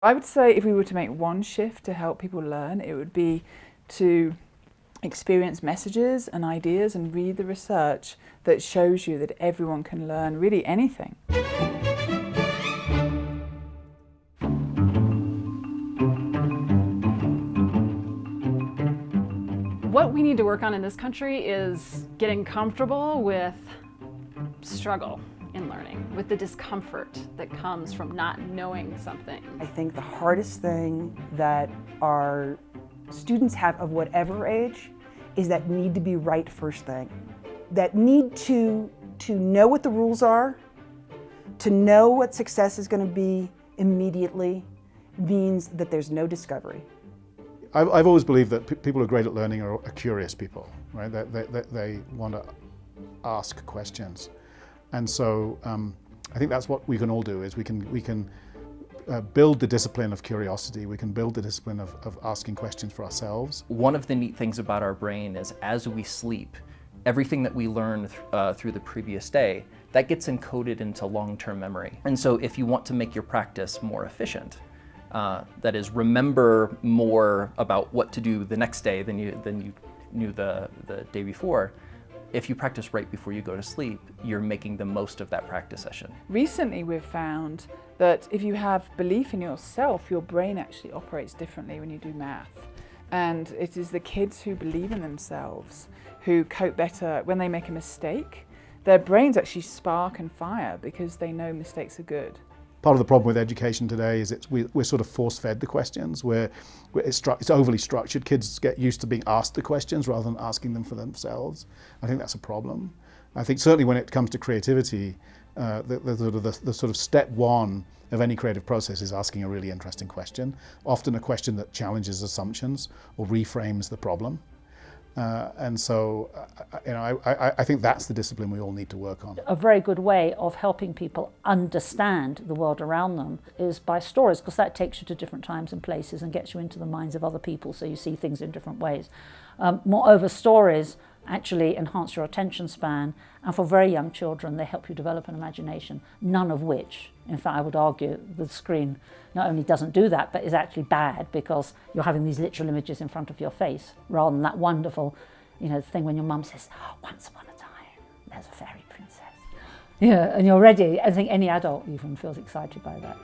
I would say if we were to make one shift to help people learn, it would be to experience messages and ideas and read the research that shows you that everyone can learn really anything. What we need to work on in this country is getting comfortable with struggle in learning, with the discomfort that comes from not knowing something. I think the hardest thing that our students have of whatever age is that need to be right first thing. That need to know what the rules are, to know what success is going to be immediately, means that there's no discovery. I've always believed that people who are great at learning are curious people, right? They want to ask questions. And so I think that's what we can all do, is we can build the discipline of curiosity, we can build the discipline of asking questions for ourselves. One of the neat things about our brain is as we sleep, everything that we learn through the previous day, that gets encoded into long-term memory. And so if you want to make your practice more efficient, that is, remember more about what to do the next day than you knew the day before, if you practice right before you go to sleep, you're making the most of that practice session. Recently we've found that if you have belief in yourself, your brain actually operates differently when you do math. And it is the kids who believe in themselves who cope better when they make a mistake. Their brains actually spark and fire because they know mistakes are good. Part of the problem with education today is we're sort of force-fed the questions, where it's overly structured. Kids get used to being asked the questions rather than asking them for themselves. I think that's a problem. I think certainly when it comes to creativity, the sort of step one of any creative process is asking a really interesting question, often a question that challenges assumptions or reframes the problem. And so, I think that's the discipline we all need to work on. A very good way of helping people understand the world around them is by stories, because that takes you to different times and places and gets you into the minds of other people, so you see things in different ways. Moreover, stories actually enhance your attention span, and for very young children they help you develop an imagination, none of which, in fact I would argue, the screen not only doesn't do that but is actually bad, because you're having these literal images in front of your face rather than that wonderful, thing when your mum says, "Oh, once upon a time there's a fairy princess." Yeah, and you're ready. I think any adult even feels excited by that.